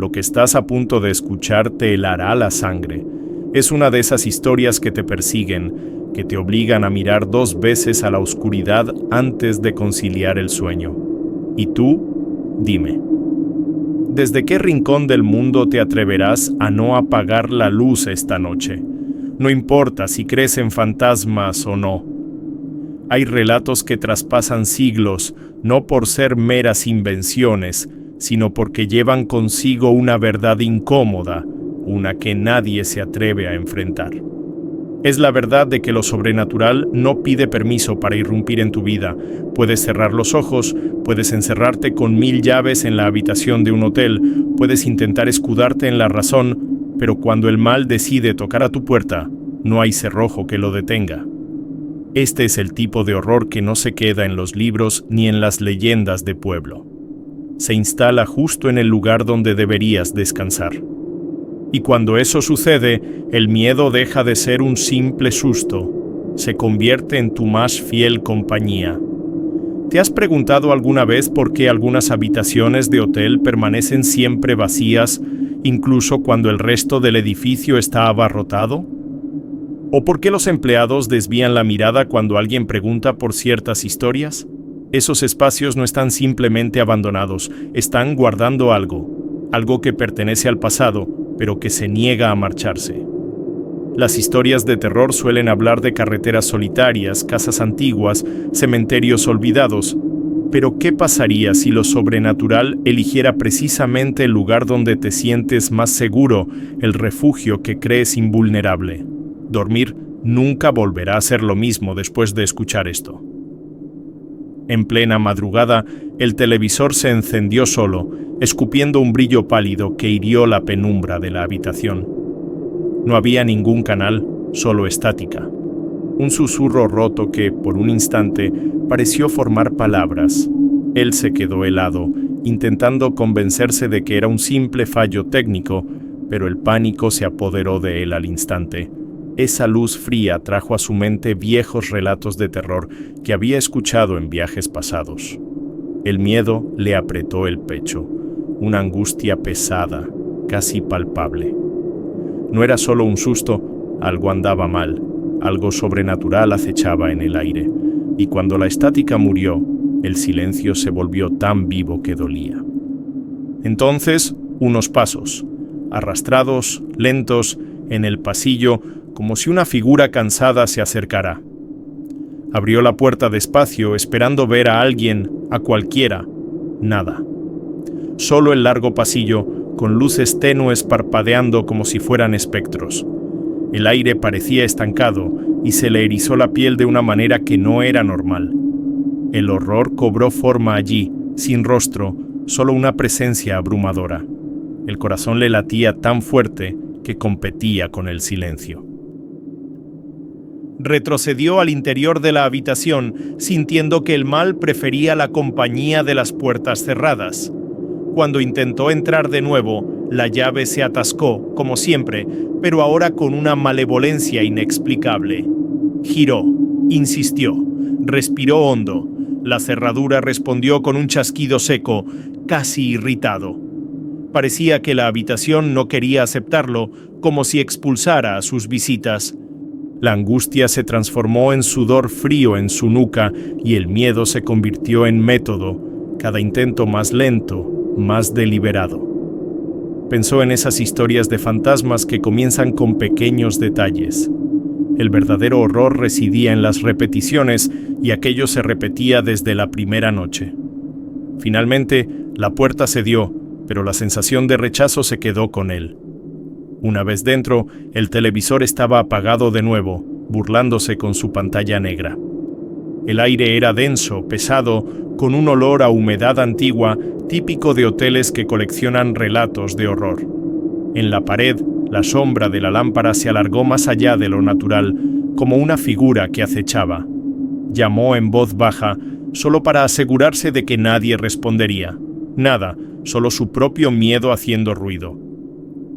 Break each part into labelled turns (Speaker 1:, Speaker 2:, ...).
Speaker 1: Lo que estás a punto de escuchar te helará la sangre. Es una de esas historias que te persiguen, que te obligan a mirar 2 veces a la oscuridad antes de conciliar el sueño. Y tú, dime, ¿desde qué rincón del mundo te atreverás a no apagar la luz esta noche? No importa si crees en fantasmas o no. Hay relatos que traspasan siglos, no por ser meras invenciones, sino porque llevan consigo una verdad incómoda, una que nadie se atreve a enfrentar. Es la verdad de que lo sobrenatural no pide permiso para irrumpir en tu vida. Puedes cerrar los ojos, puedes encerrarte con 1000 llaves en la habitación de un hotel, puedes intentar escudarte en la razón, pero cuando el mal decide tocar a tu puerta, no hay cerrojo que lo detenga. Este es el tipo de horror que no se queda en los libros ni en las leyendas de pueblo. Se instala justo en el lugar donde deberías descansar. Y cuando eso sucede, el miedo deja de ser un simple susto, se convierte en tu más fiel compañía. ¿Te has preguntado alguna vez por qué algunas habitaciones de hotel permanecen siempre vacías, incluso cuando el resto del edificio está abarrotado? ¿O por qué los empleados desvían la mirada cuando alguien pregunta por ciertas historias? Esos espacios no están simplemente abandonados, están guardando algo que pertenece al pasado, pero que se niega a marcharse. Las historias de terror suelen hablar de carreteras solitarias, casas antiguas, cementerios olvidados. Pero ¿qué pasaría si lo sobrenatural eligiera precisamente el lugar donde te sientes más seguro, el refugio que crees invulnerable? Dormir nunca volverá a ser lo mismo después de escuchar esto. En plena madrugada, el televisor se encendió solo, escupiendo un brillo pálido que hirió la penumbra de la habitación. No había ningún canal, solo estática. Un susurro roto que, por un instante, pareció formar palabras. Él se quedó helado, intentando convencerse de que era un simple fallo técnico, pero el pánico se apoderó de él al instante. Esa luz fría trajo a su mente viejos relatos de terror que había escuchado en viajes pasados. El miedo le apretó el pecho, una angustia pesada, casi palpable. No era solo un susto, algo andaba mal, algo sobrenatural acechaba en el aire, y cuando la estática murió, el silencio se volvió tan vivo que dolía. Entonces, unos pasos, arrastrados, lentos, en el pasillo, como si una figura cansada se acercara. Abrió la puerta despacio, esperando ver a alguien, a cualquiera. Nada. Solo el largo pasillo, con luces tenues parpadeando como si fueran espectros. El aire parecía estancado y se le erizó la piel de una manera que no era normal. El horror cobró forma allí, sin rostro, solo una presencia abrumadora. El corazón le latía tan fuerte que competía con el silencio. Retrocedió al interior de la habitación, sintiendo que el mal prefería la compañía de las puertas cerradas. Cuando intentó entrar de nuevo, la llave se atascó, como siempre, pero ahora con una malevolencia inexplicable. Giró, insistió, respiró hondo. La cerradura respondió con un chasquido seco, casi irritado. Parecía que la habitación no quería aceptarlo, como si expulsara a sus visitas. La angustia se transformó en sudor frío en su nuca y el miedo se convirtió en método, cada intento más lento, más deliberado. Pensó en esas historias de fantasmas que comienzan con pequeños detalles. El verdadero horror residía en las repeticiones y aquello se repetía desde la primera noche. Finalmente, la puerta cedió, pero la sensación de rechazo se quedó con él. Una vez dentro, el televisor estaba apagado de nuevo, burlándose con su pantalla negra. El aire era denso, pesado, con un olor a humedad antigua, típico de hoteles que coleccionan relatos de horror. En la pared, la sombra de la lámpara se alargó más allá de lo natural, como una figura que acechaba. Llamó en voz baja, solo para asegurarse de que nadie respondería. Nada, solo su propio miedo haciendo ruido.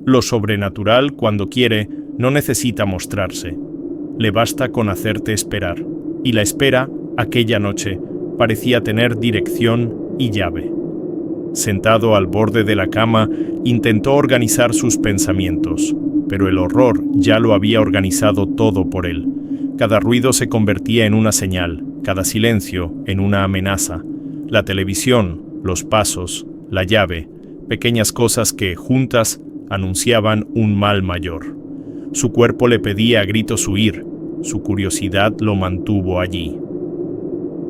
Speaker 1: Lo sobrenatural, cuando quiere, no necesita mostrarse. Le basta con hacerte esperar. Y la espera, aquella noche, parecía tener dirección y llave. Sentado al borde de la cama, intentó organizar sus pensamientos, pero el horror ya lo había organizado todo por él. Cada ruido se convertía en una señal, cada silencio en una amenaza. La televisión, los pasos, la llave, pequeñas cosas que, juntas, anunciaban un mal mayor. Su cuerpo le pedía a gritos huir, su curiosidad lo mantuvo allí.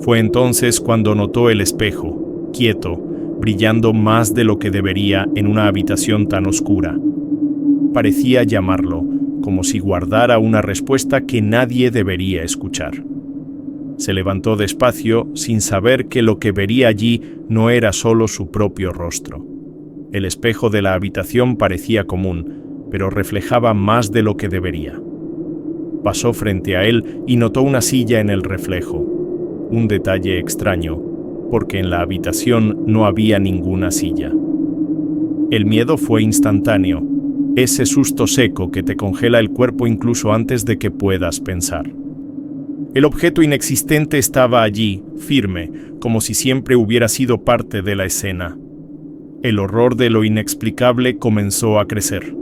Speaker 1: Fue entonces cuando notó el espejo, quieto, brillando más de lo que debería en una habitación tan oscura. Parecía llamarlo, como si guardara una respuesta que nadie debería escuchar. Se levantó despacio, sin saber que lo que vería allí no era solo su propio rostro. El espejo de la habitación parecía común, pero reflejaba más de lo que debería. Pasó frente a él y notó una silla en el reflejo. Un detalle extraño, porque en la habitación no había ninguna silla. El miedo fue instantáneo, ese susto seco que te congela el cuerpo incluso antes de que puedas pensar. El objeto inexistente estaba allí, firme, como si siempre hubiera sido parte de la escena. El horror de lo inexplicable comenzó a crecer.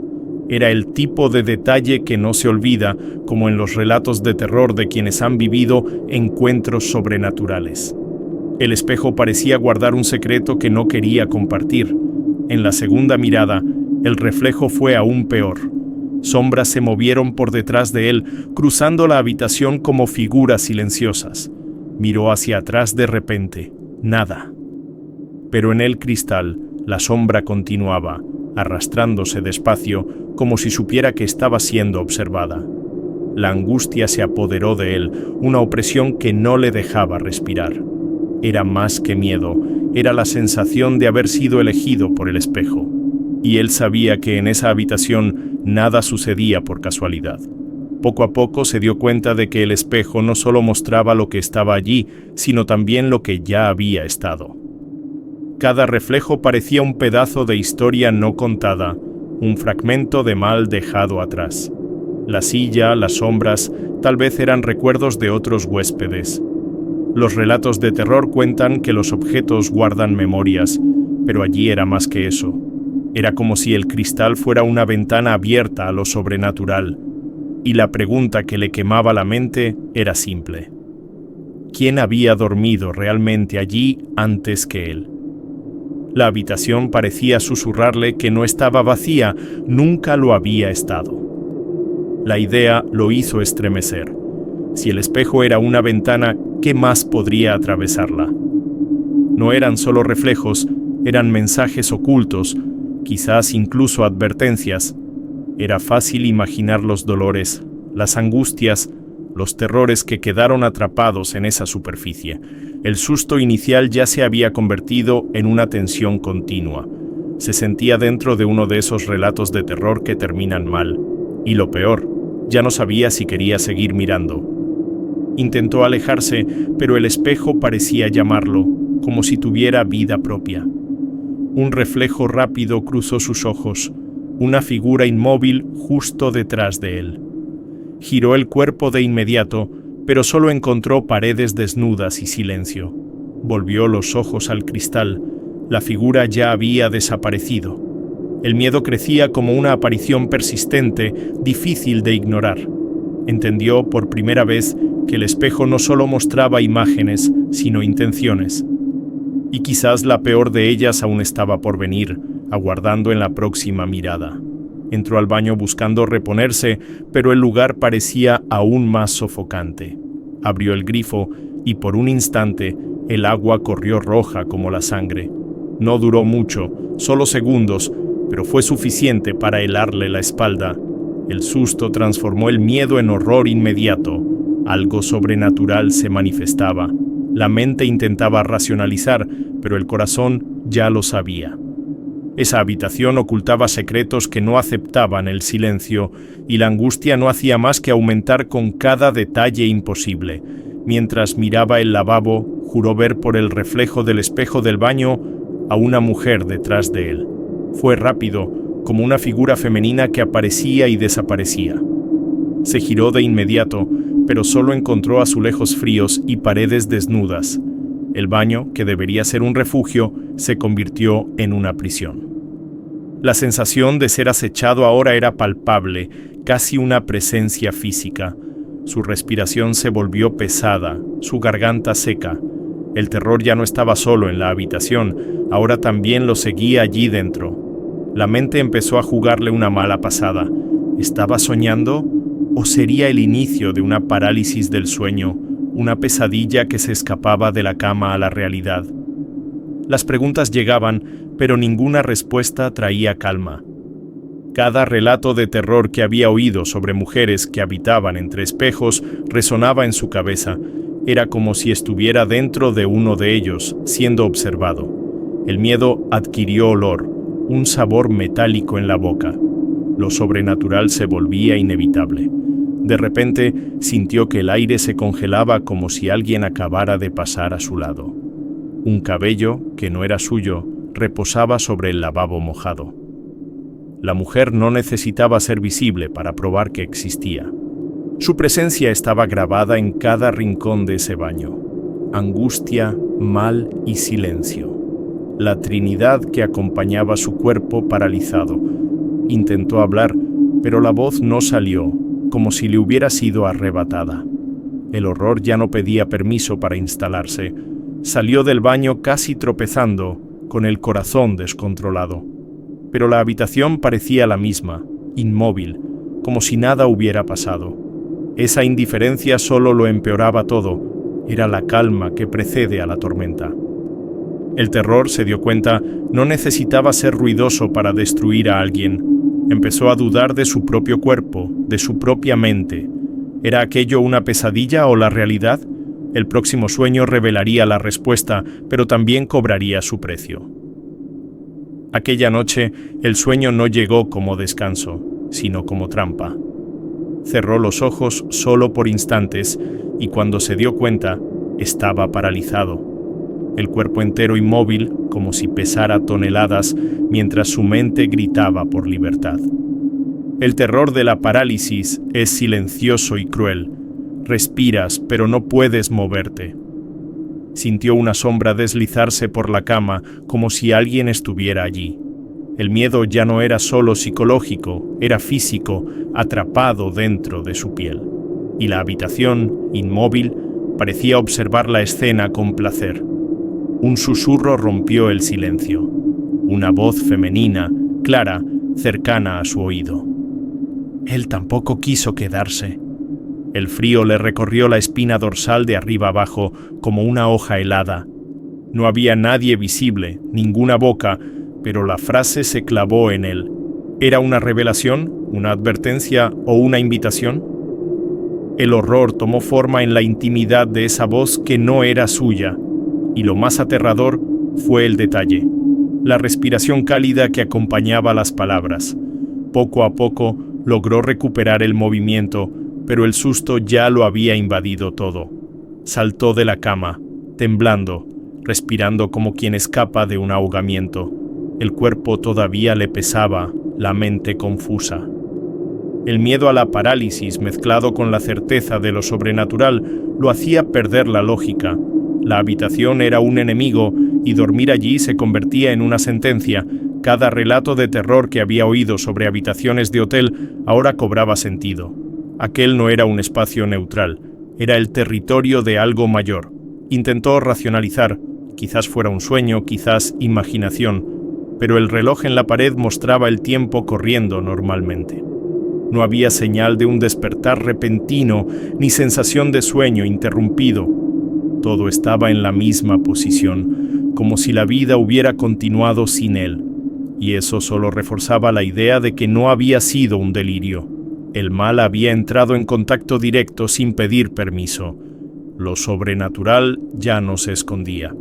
Speaker 1: Era el tipo de detalle que no se olvida, como en los relatos de terror de quienes han vivido encuentros sobrenaturales. El espejo parecía guardar un secreto que no quería compartir. En la segunda mirada, el reflejo fue aún peor. Sombras se movieron por detrás de él, cruzando la habitación como figuras silenciosas. Miró hacia atrás de repente. Nada. Pero en el cristal, la sombra continuaba, arrastrándose despacio, como si supiera que estaba siendo observada. La angustia se apoderó de él, una opresión que no le dejaba respirar. Era más que miedo, era la sensación de haber sido elegido por el espejo. Y él sabía que en esa habitación nada sucedía por casualidad. Poco a poco se dio cuenta de que el espejo no solo mostraba lo que estaba allí, sino también lo que ya había estado. Cada reflejo parecía un pedazo de historia no contada, un fragmento de mal dejado atrás. La silla, las sombras, tal vez eran recuerdos de otros huéspedes. Los relatos de terror cuentan que los objetos guardan memorias, pero allí era más que eso. Era como si el cristal fuera una ventana abierta a lo sobrenatural, y la pregunta que le quemaba la mente era simple. ¿Quién había dormido realmente allí antes que él? La habitación parecía susurrarle que no estaba vacía, nunca lo había estado. La idea lo hizo estremecer. Si el espejo era una ventana, ¿qué más podría atravesarla? No eran solo reflejos, eran mensajes ocultos, quizás incluso advertencias. Era fácil imaginar los dolores, las angustias, los terrores que quedaron atrapados en esa superficie. El susto inicial ya se había convertido en una tensión continua. Se sentía dentro de uno de esos relatos de terror que terminan mal. Y lo peor, ya no sabía si quería seguir mirando. Intentó alejarse, pero el espejo parecía llamarlo, como si tuviera vida propia. Un reflejo rápido cruzó sus ojos, una figura inmóvil justo detrás de él. Giró el cuerpo de inmediato, pero solo encontró paredes desnudas y silencio. Volvió los ojos al cristal. La figura ya había desaparecido. El miedo crecía como una aparición persistente, difícil de ignorar. Entendió por primera vez que el espejo no solo mostraba imágenes, sino intenciones. Y quizás la peor de ellas aún estaba por venir, aguardando en la próxima mirada. Entró al baño buscando reponerse, pero el lugar parecía aún más sofocante. Abrió el grifo y por un instante el agua corrió roja como la sangre. No duró mucho, solo segundos, pero fue suficiente para helarle la espalda. El susto transformó el miedo en horror inmediato. Algo sobrenatural se manifestaba. La mente intentaba racionalizar, pero el corazón ya lo sabía. Esa habitación ocultaba secretos que no aceptaban el silencio, y la angustia no hacía más que aumentar con cada detalle imposible. Mientras miraba el lavabo, juró ver por el reflejo del espejo del baño a una mujer detrás de él. Fue rápido, como una figura femenina que aparecía y desaparecía. Se giró de inmediato, pero solo encontró azulejos fríos y paredes desnudas. El baño, que debería ser un refugio, se convirtió en una prisión. La sensación de ser acechado ahora era palpable, casi una presencia física. Su respiración se volvió pesada, su garganta seca. El terror ya no estaba solo en la habitación, ahora también lo seguía allí dentro. La mente empezó a jugarle una mala pasada. ¿Estaba soñando? ¿O sería el inicio de una parálisis del sueño, una pesadilla que se escapaba de la cama a la realidad? Las preguntas llegaban, pero ninguna respuesta traía calma. Cada relato de terror que había oído sobre mujeres que habitaban entre espejos resonaba en su cabeza. Era como si estuviera dentro de uno de ellos, siendo observado. El miedo adquirió olor, un sabor metálico en la boca. Lo sobrenatural se volvía inevitable. De repente, sintió que el aire se congelaba como si alguien acabara de pasar a su lado. Un cabello, que no era suyo, reposaba sobre el lavabo mojado. La mujer no necesitaba ser visible para probar que existía. Su presencia estaba grabada en cada rincón de ese baño. Angustia, mal y silencio. La trinidad que acompañaba su cuerpo paralizado. Intentó hablar, pero la voz no salió, como si le hubiera sido arrebatada. El horror ya no pedía permiso para instalarse. Salió del baño casi tropezando, con el corazón descontrolado. Pero la habitación parecía la misma, inmóvil, como si nada hubiera pasado. Esa indiferencia solo lo empeoraba todo. Era la calma que precede a la tormenta. El terror, se dio cuenta, no necesitaba ser ruidoso para destruir a alguien. Empezó a dudar de su propio cuerpo, de su propia mente. ¿Era aquello una pesadilla o la realidad? El próximo sueño revelaría la respuesta, pero también cobraría su precio. Aquella noche, el sueño no llegó como descanso, sino como trampa. Cerró los ojos solo por instantes y cuando se dio cuenta, estaba paralizado. El cuerpo entero inmóvil, como si pesara toneladas, mientras su mente gritaba por libertad. El terror de la parálisis es silencioso y cruel. Respiras, pero no puedes moverte. Sintió una sombra deslizarse por la cama, como si alguien estuviera allí. El miedo ya no era solo psicológico, era físico, atrapado dentro de su piel. Y la habitación, inmóvil, parecía observar la escena con placer. Un susurro rompió el silencio. Una voz femenina, clara, cercana a su oído. Él tampoco quiso quedarse. El frío le recorrió la espina dorsal de arriba abajo como una hoja helada. No había nadie visible, ninguna boca, pero la frase se clavó en él. ¿Era una revelación, una advertencia o una invitación? El horror tomó forma en la intimidad de esa voz que no era suya, y lo más aterrador fue el detalle, la respiración cálida que acompañaba las palabras. Poco a poco logró recuperar el movimiento, pero el susto ya lo había invadido todo. Saltó de la cama, temblando, respirando como quien escapa de un ahogamiento. El cuerpo todavía le pesaba, la mente confusa. El miedo a la parálisis, mezclado con la certeza de lo sobrenatural, lo hacía perder la lógica. La habitación era un enemigo y dormir allí se convertía en una sentencia. Cada relato de terror que había oído sobre habitaciones de hotel ahora cobraba sentido. Aquel no era un espacio neutral, era el territorio de algo mayor. Intentó racionalizar, quizás fuera un sueño, quizás imaginación, pero el reloj en la pared mostraba el tiempo corriendo normalmente. No había señal de un despertar repentino, ni sensación de sueño interrumpido. Todo estaba en la misma posición, como si la vida hubiera continuado sin él, y eso solo reforzaba la idea de que no había sido un delirio. El mal había entrado en contacto directo sin pedir permiso. Lo sobrenatural ya no se escondía.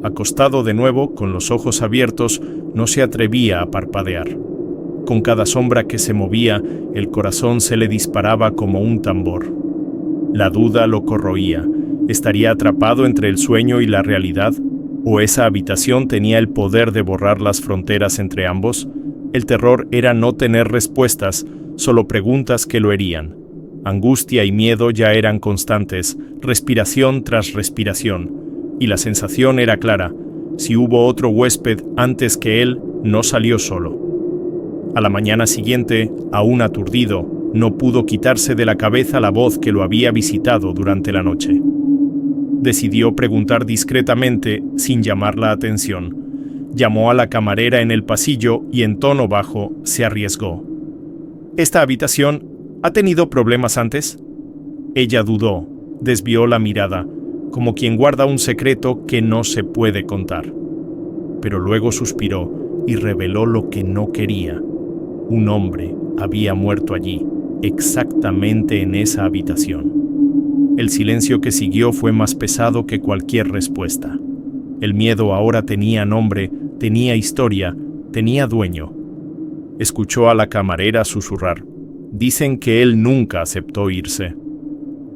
Speaker 1: Acostado de nuevo, con los ojos abiertos, no se atrevía a parpadear. Con cada sombra que se movía, el corazón se le disparaba como un tambor. La duda lo corroía. ¿Estaría atrapado entre el sueño y la realidad? ¿O esa habitación tenía el poder de borrar las fronteras entre ambos? El terror era no tener respuestas, solo preguntas que lo herían. Angustia y miedo ya eran constantes, respiración tras respiración. Y la sensación era clara: si hubo otro huésped antes que él, no salió solo. A la mañana siguiente, aún aturdido, no pudo quitarse de la cabeza la voz que lo había visitado durante la noche. Decidió preguntar discretamente, sin llamar la atención. Llamó a la camarera en el pasillo y en tono bajo se arriesgó. ¿Esta habitación ha tenido problemas antes? Ella dudó, desvió la mirada, como quien guarda un secreto que no se puede contar. Pero luego suspiró y reveló lo que no quería. Un hombre había muerto allí, exactamente en esa habitación. El silencio que siguió fue más pesado que cualquier respuesta. El miedo ahora tenía nombre, tenía historia, tenía dueño. Escuchó a la camarera susurrar: dicen que él nunca aceptó irse.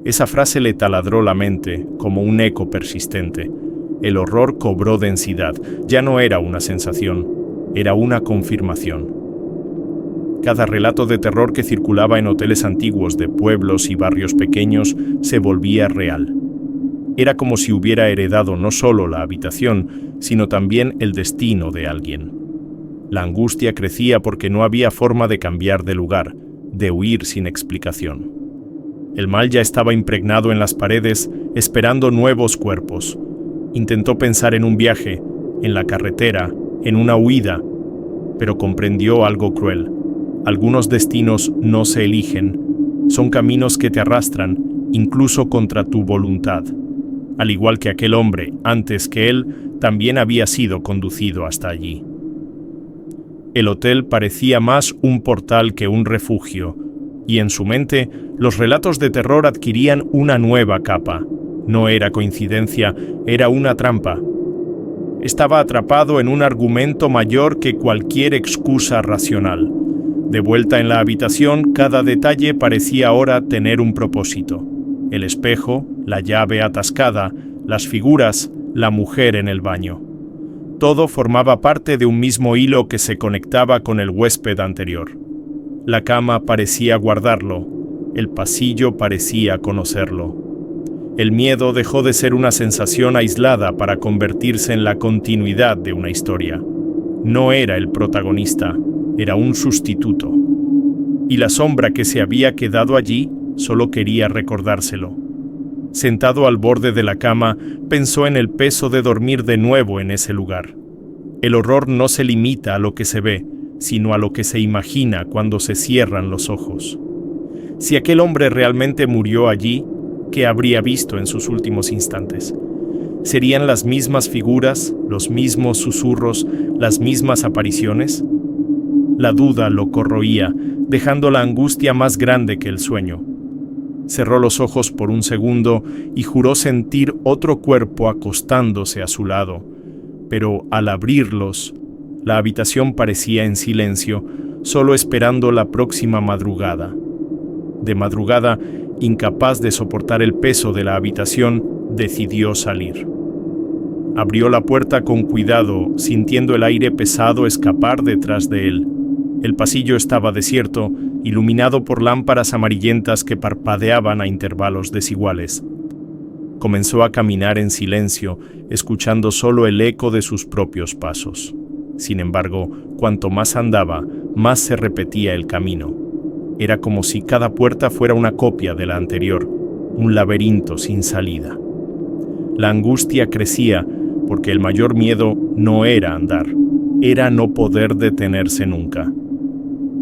Speaker 1: Esa frase le taladró la mente como un eco persistente. El horror cobró densidad. Ya no era una sensación, era una confirmación. Cada relato de terror que circulaba en hoteles antiguos de pueblos y barrios pequeños se volvía real. Era como si hubiera heredado no solo la habitación, sino también el destino de alguien. La angustia crecía porque no había forma de cambiar de lugar, de huir sin explicación. El mal ya estaba impregnado en las paredes, esperando nuevos cuerpos. Intentó pensar en un viaje, en la carretera, en una huida, pero comprendió algo cruel. Algunos destinos no se eligen, son caminos que te arrastran, incluso contra tu voluntad. Al igual que aquel hombre, antes que él, también había sido conducido hasta allí. El hotel parecía más un portal que un refugio, y en su mente los relatos de terror adquirían una nueva capa. No era coincidencia, era una trampa. Estaba atrapado en un argumento mayor que cualquier excusa racional. De vuelta en la habitación, cada detalle parecía ahora tener un propósito. El espejo, la llave atascada, las figuras, la mujer en el baño. Todo formaba parte de un mismo hilo que se conectaba con el huésped anterior. La cama parecía guardarlo, el pasillo parecía conocerlo. El miedo dejó de ser una sensación aislada para convertirse en la continuidad de una historia. No era el protagonista, era un sustituto. Y la sombra que se había quedado allí solo quería recordárselo. Sentado al borde de la cama, pensó en el peso de dormir de nuevo en ese lugar. El horror no se limita a lo que se ve, sino a lo que se imagina cuando se cierran los ojos. Si aquel hombre realmente murió allí, ¿qué habría visto en sus últimos instantes? ¿Serían las mismas figuras, los mismos susurros, las mismas apariciones? La duda lo corroía, dejando la angustia más grande que el sueño. Cerró los ojos por un segundo y juró sentir otro cuerpo acostándose a su lado, pero al abrirlos, la habitación parecía en silencio, solo esperando la próxima madrugada. De madrugada, incapaz de soportar el peso de la habitación, decidió salir. Abrió la puerta con cuidado, sintiendo el aire pesado escapar detrás de él. El pasillo estaba desierto, iluminado por lámparas amarillentas que parpadeaban a intervalos desiguales. Comenzó a caminar en silencio, escuchando solo el eco de sus propios pasos. Sin embargo, cuanto más andaba, más se repetía el camino. Era como si cada puerta fuera una copia de la anterior, un laberinto sin salida. La angustia crecía porque el mayor miedo no era andar, era no poder detenerse nunca.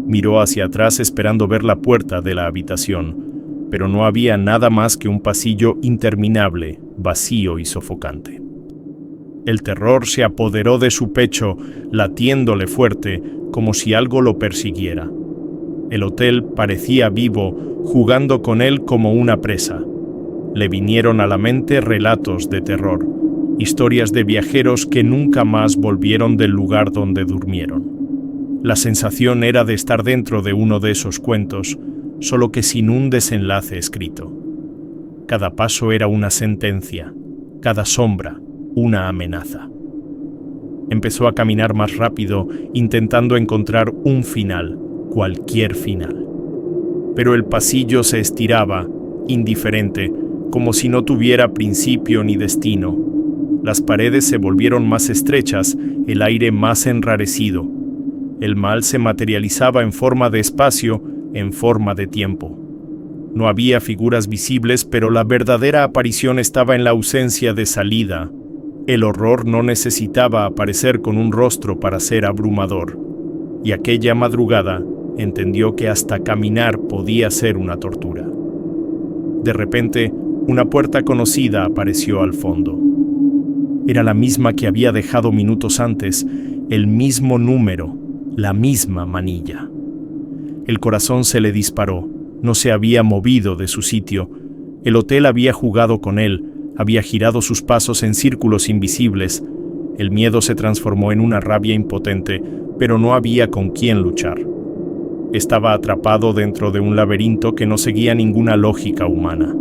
Speaker 1: Miró hacia atrás esperando ver la puerta de la habitación, pero no había nada más que un pasillo interminable, vacío y sofocante. El terror se apoderó de su pecho, latiéndole fuerte, como si algo lo persiguiera. El hotel parecía vivo, jugando con él como una presa. Le vinieron a la mente relatos de terror, historias de viajeros que nunca más volvieron del lugar donde durmieron. La sensación era de estar dentro de uno de esos cuentos, solo que sin un desenlace escrito. Cada paso era una sentencia, cada sombra una amenaza. Empezó a caminar más rápido, intentando encontrar un final, cualquier final. Pero el pasillo se estiraba, indiferente, como si no tuviera principio ni destino. Las paredes se volvieron más estrechas, el aire más enrarecido. El mal se materializaba en forma de espacio, en forma de tiempo. No había figuras visibles, pero la verdadera aparición estaba en la ausencia de salida. El horror no necesitaba aparecer con un rostro para ser abrumador. Y aquella madrugada entendió que hasta caminar podía ser una tortura. De repente, una puerta conocida apareció al fondo. Era la misma que había dejado minutos antes, el mismo número, la misma manilla. El corazón se le disparó, no se había movido de su sitio. El hotel había jugado con él, había girado sus pasos en círculos invisibles. El miedo se transformó en una rabia impotente, pero no había con quién luchar. Estaba atrapado dentro de un laberinto que no seguía ninguna lógica humana.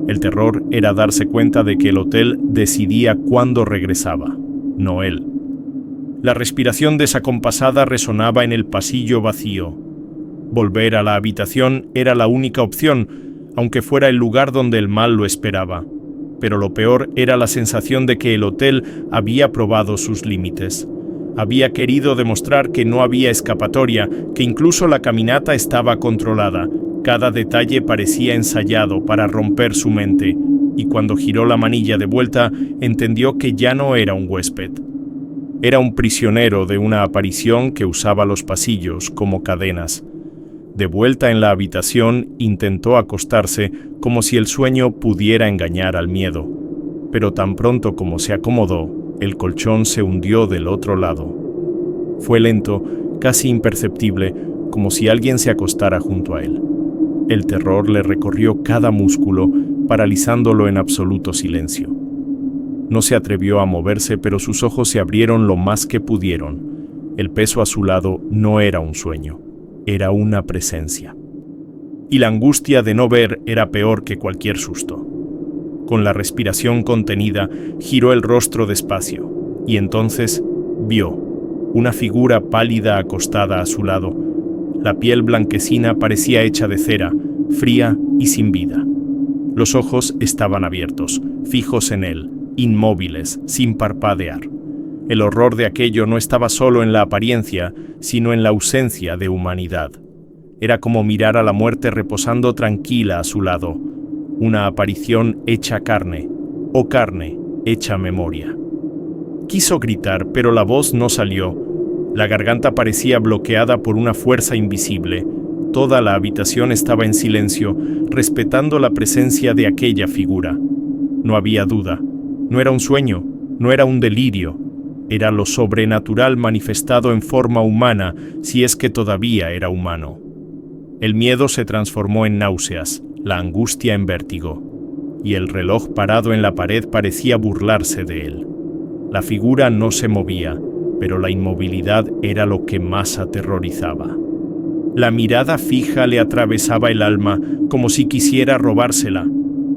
Speaker 1: El terror era darse cuenta de que el hotel decidía cuándo regresaba, no él. La respiración desacompasada resonaba en el pasillo vacío. Volver a la habitación era la única opción, aunque fuera el lugar donde el mal lo esperaba. Pero lo peor era la sensación de que el hotel había probado sus límites. Había querido demostrar que no había escapatoria, que incluso la caminata estaba controlada. Cada detalle parecía ensayado para romper su mente, y cuando giró la manilla de vuelta, entendió que ya no era un huésped. Era un prisionero de una aparición que usaba los pasillos como cadenas. De vuelta en la habitación, intentó acostarse como si el sueño pudiera engañar al miedo. Pero tan pronto como se acomodó, el colchón se hundió del otro lado. Fue lento, casi imperceptible, como si alguien se acostara junto a él. El terror le recorrió cada músculo, paralizándolo en absoluto silencio. No se atrevió a moverse, pero sus ojos se abrieron lo más que pudieron. El peso a su lado no era un sueño, era una presencia. Y la angustia de no ver era peor que cualquier susto. Con la respiración contenida, giró el rostro despacio, y entonces vio una figura pálida acostada a su lado. La piel blanquecina parecía hecha de cera, fría y sin vida. Los ojos estaban abiertos, fijos en él, inmóviles, sin parpadear. El horror de aquello no estaba solo en la apariencia, sino en la ausencia de humanidad. Era como mirar a la muerte reposando tranquila a su lado, una aparición hecha carne, o carne hecha memoria. Quiso gritar, pero la voz no salió. La garganta parecía bloqueada por una fuerza invisible. Toda la habitación estaba en silencio, respetando la presencia de aquella figura. No había duda. No era un sueño, no era un delirio. Era lo sobrenatural manifestado en forma humana, si es que todavía era humano. El miedo se transformó en náuseas, la angustia en vértigo, y el reloj parado en la pared parecía burlarse de él. La figura no se movía, pero la inmovilidad era lo que más aterrorizaba. La mirada fija le atravesaba el alma, como si quisiera robársela.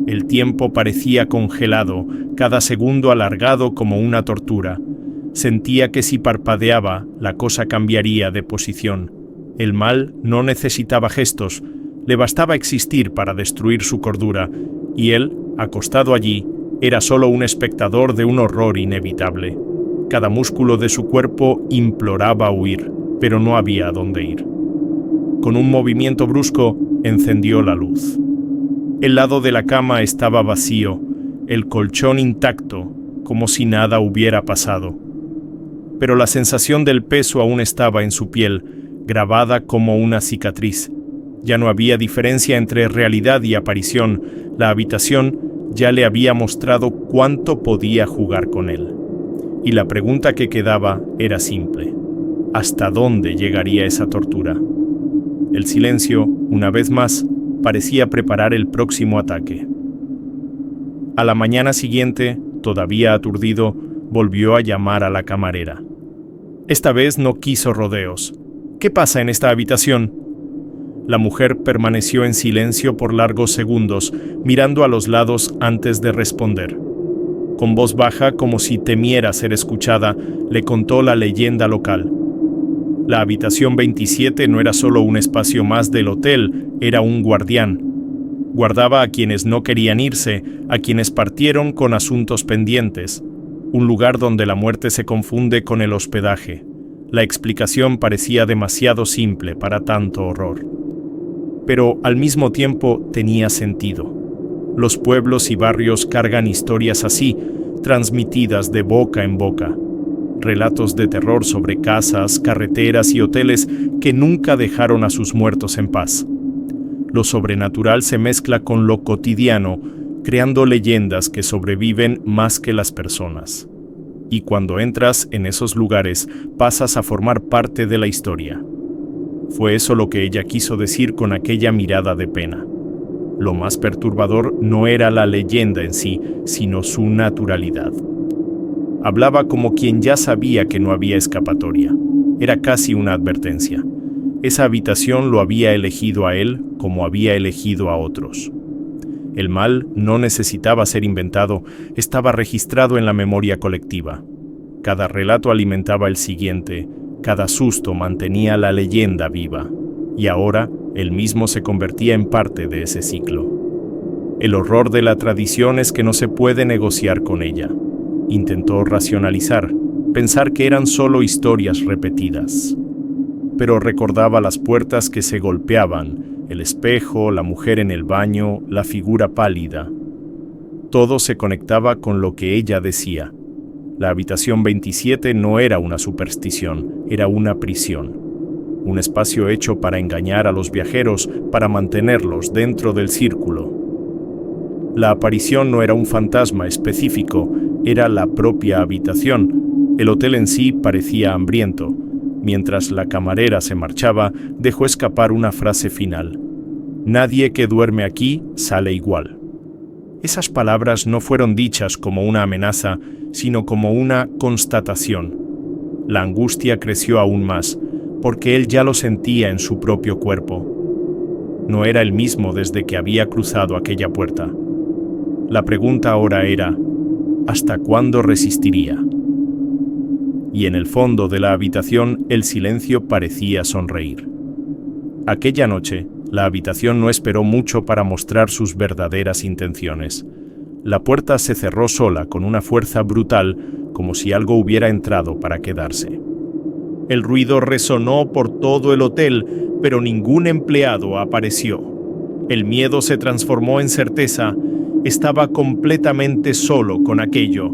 Speaker 1: El tiempo parecía congelado, cada segundo alargado como una tortura. Sentía que si parpadeaba, la cosa cambiaría de posición. El mal no necesitaba gestos, le bastaba existir para destruir su cordura, y él, acostado allí, era solo un espectador de un horror inevitable. Cada músculo de su cuerpo imploraba huir, pero no había a dónde ir. Con un movimiento brusco, encendió la luz. El lado de la cama estaba vacío, el colchón intacto, como si nada hubiera pasado. Pero la sensación del peso aún estaba en su piel, grabada como una cicatriz. Ya no había diferencia entre realidad y aparición. La habitación ya le había mostrado cuánto podía jugar con él. Y la pregunta que quedaba era simple. ¿Hasta dónde llegaría esa tortura? El silencio, una vez más, parecía preparar el próximo ataque. A la mañana siguiente, todavía aturdido, volvió a llamar a la camarera. Esta vez no quiso rodeos. ¿Qué pasa en esta habitación? La mujer permaneció en silencio por largos segundos, mirando a los lados antes de responder. Con voz baja, como si temiera ser escuchada, le contó la leyenda local. La habitación 27 no era solo un espacio más del hotel, era un guardián. Guardaba a quienes no querían irse, a quienes partieron con asuntos pendientes. un lugar donde la muerte se confunde con el hospedaje. La explicación parecía demasiado simple para tanto horror. Pero al mismo tiempo tenía sentido. Los pueblos y barrios cargan historias así, transmitidas de boca en boca. Relatos de terror sobre casas, carreteras y hoteles que nunca dejaron a sus muertos en paz. Lo sobrenatural se mezcla con lo cotidiano, creando leyendas que sobreviven más que las personas. Y cuando entras en esos lugares, pasas a formar parte de la historia. Fue eso lo que ella quiso decir con aquella mirada de pena. Lo más perturbador no era la leyenda en sí, sino su naturalidad. Hablaba como quien ya sabía que no había escapatoria. Era casi una advertencia. Esa habitación lo había elegido a él como había elegido a otros. El mal no necesitaba ser inventado, estaba registrado en la memoria colectiva. Cada relato alimentaba el siguiente, cada susto mantenía la leyenda viva, y ahora él mismo se convertía en parte de ese ciclo. El horror de la tradición es que no se puede negociar con ella. Intentó racionalizar, pensar que eran solo historias repetidas. Pero recordaba las puertas que se golpeaban, el espejo, la mujer en el baño, la figura pálida. Todo se conectaba con lo que ella decía. La habitación 27 no era una superstición, era una prisión. Un espacio hecho para engañar a los viajeros, para mantenerlos dentro del círculo. La aparición no era un fantasma específico, era la propia habitación. El hotel en sí parecía hambriento. Mientras la camarera se marchaba, dejó escapar una frase final. Nadie que duerme aquí sale igual. Esas palabras no fueron dichas como una amenaza, sino como una constatación. La angustia creció aún más, porque él ya lo sentía en su propio cuerpo. No era el mismo desde que había cruzado aquella puerta. La pregunta ahora era, ¿hasta cuándo resistiría? Y en el fondo de la habitación el silencio parecía sonreír. Aquella noche, la habitación no esperó mucho para mostrar sus verdaderas intenciones. La puerta se cerró sola con una fuerza brutal, como si algo hubiera entrado para quedarse. El ruido resonó por todo el hotel, pero ningún empleado apareció. El miedo se transformó en certeza. Estaba completamente solo con aquello.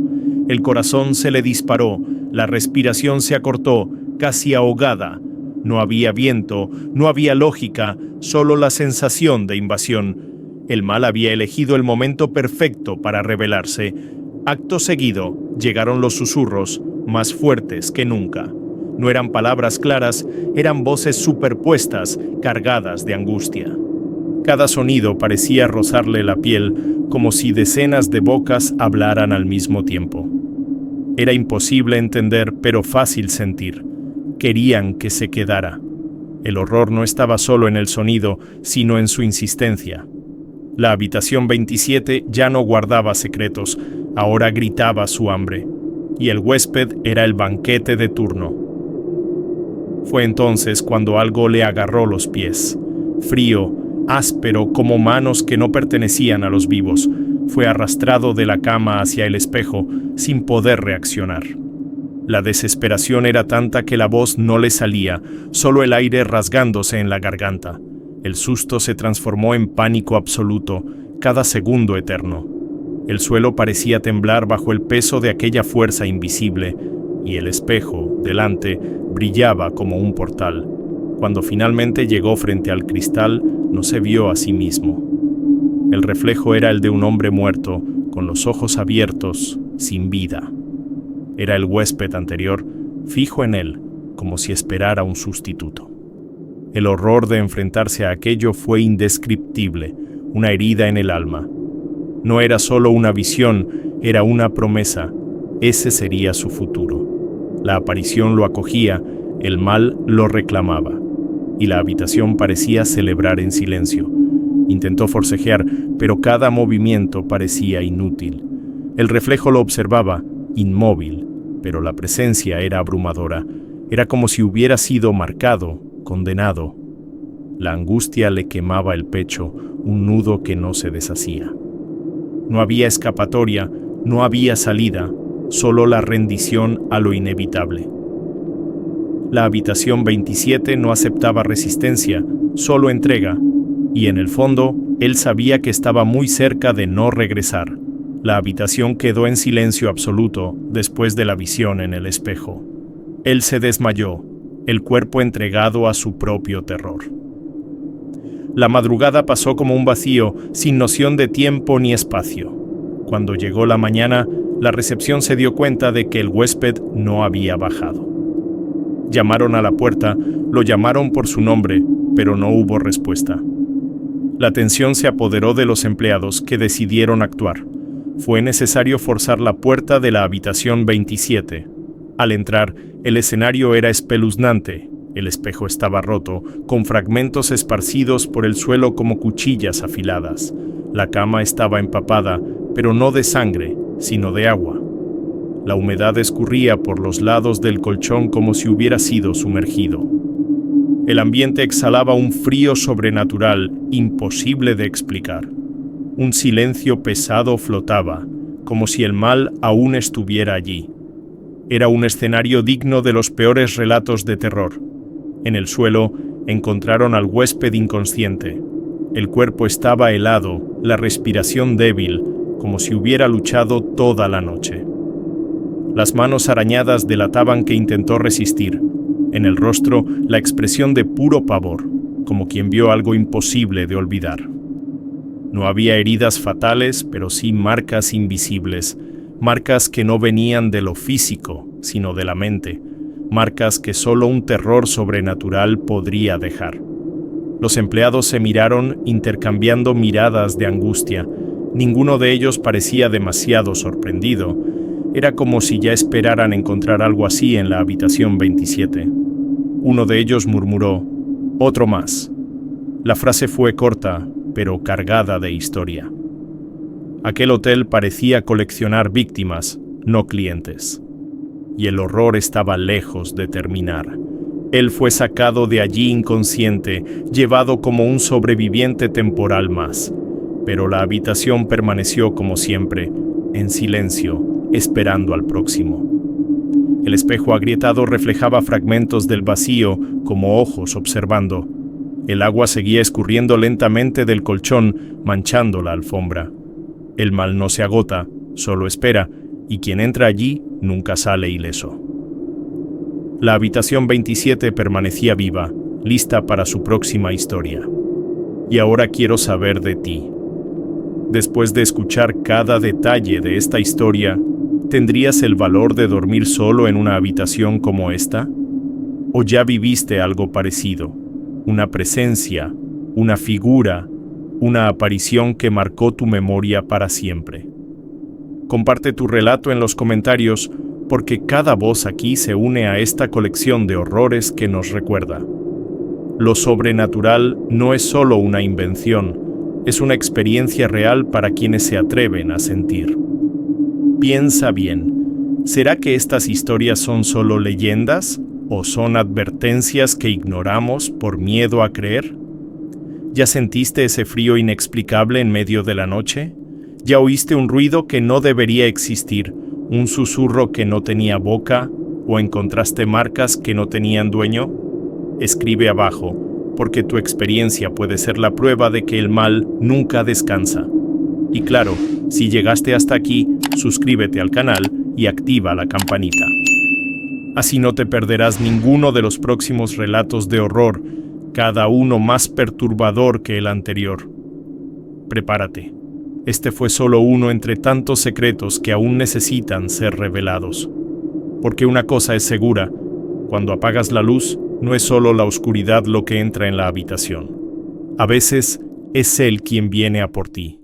Speaker 1: El corazón se le disparó, la respiración se acortó, casi ahogada. No había viento, no había lógica, solo la sensación de invasión. El mal había elegido el momento perfecto para rebelarse. Acto seguido, llegaron los susurros, más fuertes que nunca. No eran palabras claras, eran voces superpuestas, cargadas de angustia. Cada sonido parecía rozarle la piel, como si decenas de bocas hablaran al mismo tiempo. Era imposible entender, pero fácil sentir. Querían que se quedara. El horror no estaba solo en el sonido, sino en su insistencia. La habitación 27 ya no guardaba secretos, ahora gritaba su hambre. Y el huésped era el banquete de turno. Fue entonces cuando algo le agarró los pies. Frío, áspero, como manos que no pertenecían a los vivos. Fue arrastrado de la cama hacia el espejo, sin poder reaccionar. La desesperación era tanta que la voz no le salía, solo el aire rasgándose en la garganta. El susto se transformó en pánico absoluto, cada segundo eterno. El suelo parecía temblar bajo el peso de aquella fuerza invisible, y el espejo, delante, brillaba como un portal. Cuando finalmente llegó frente al cristal, no se vio a sí mismo. El reflejo era el de un hombre muerto, con los ojos abiertos, sin vida. Era el huésped anterior, fijo en él, como si esperara un sustituto. El horror de enfrentarse a aquello fue indescriptible, una herida en el alma. No era solo una visión, era una promesa. Ese sería su futuro. La aparición lo acogía, el mal lo reclamaba, y la habitación parecía celebrar en silencio. Intentó forcejear, pero cada movimiento parecía inútil. El reflejo lo observaba, inmóvil, pero la presencia era abrumadora. Era como si hubiera sido marcado, condenado. La angustia le quemaba el pecho, un nudo que no se deshacía. No había escapatoria, no había salida. solo la rendición a lo inevitable. La habitación 27 no aceptaba resistencia, solo entrega, y en el fondo, él sabía que estaba muy cerca de no regresar. La habitación quedó en silencio absoluto después de la visión en el espejo. Él se desmayó, el cuerpo entregado a su propio terror. La madrugada pasó como un vacío, sin noción de tiempo ni espacio. Cuando llegó la mañana, la recepción se dio cuenta de que el huésped no había bajado. Llamaron a la puerta, lo llamaron por su nombre, pero no hubo respuesta. La tensión se apoderó de los empleados, que decidieron actuar. Fue necesario forzar la puerta de la habitación 27. Al entrar, el escenario era espeluznante. El espejo estaba roto, con fragmentos esparcidos por el suelo como cuchillas afiladas. La cama estaba empapada, pero no de sangre, sino de agua. La humedad escurría por los lados del colchón como si hubiera sido sumergido. El ambiente exhalaba un frío sobrenatural, imposible de explicar. Un silencio pesado flotaba, como si el mal aún estuviera allí. Era un escenario digno de los peores relatos de terror. En el suelo encontraron al huésped inconsciente. El cuerpo estaba helado, la respiración débil, como si hubiera luchado toda la noche. Las manos arañadas delataban que intentó resistir. En el rostro, la expresión de puro pavor, como quien vio algo imposible de olvidar. No había heridas fatales, pero sí marcas invisibles, marcas que no venían de lo físico, sino de la mente, marcas que solo un terror sobrenatural podría dejar. Los empleados se miraron intercambiando miradas de angustia. Ninguno de ellos parecía demasiado sorprendido. Era como si ya esperaran encontrar algo así en la habitación 27. Uno de ellos murmuró, «Otro más». La frase fue corta, pero cargada de historia. Aquel hotel parecía coleccionar víctimas, no clientes. Y el horror estaba lejos de terminar. Él fue sacado de allí inconsciente, llevado como un sobreviviente temporal más. Pero la habitación permaneció como siempre, en silencio, esperando al próximo. El espejo agrietado reflejaba fragmentos del vacío como ojos observando. El agua seguía escurriendo lentamente del colchón, manchando la alfombra. El mal no se agota, solo espera, y quien entra allí nunca sale ileso. La habitación 27 permanecía viva, lista para su próxima historia. Y ahora quiero saber de ti. Después de escuchar cada detalle de esta historia, ¿tendrías el valor de dormir solo en una habitación como esta? ¿O ya viviste algo parecido? Una presencia, una figura, una aparición que marcó tu memoria para siempre. Comparte tu relato en los comentarios, porque cada voz aquí se une a esta colección de horrores que nos recuerda. Lo sobrenatural no es solo una invención, es una experiencia real para quienes se atreven a sentir. Piensa bien, ¿será que estas historias son solo leyendas o son advertencias que ignoramos por miedo a creer? ¿Ya sentiste ese frío inexplicable en medio de la noche? ¿Ya oíste un ruido que no debería existir, un susurro que no tenía boca, o encontraste marcas que no tenían dueño? Escribe abajo, porque tu experiencia puede ser la prueba de que el mal nunca descansa. Y claro, si llegaste hasta aquí, suscríbete al canal y activa la campanita. Así no te perderás ninguno de los próximos relatos de horror, cada uno más perturbador que el anterior. Prepárate. Este fue solo uno entre tantos secretos que aún necesitan ser revelados. Porque una cosa es segura, cuando apagas la luz, no es solo la oscuridad lo que entra en la habitación. A veces es Él quien viene a por ti.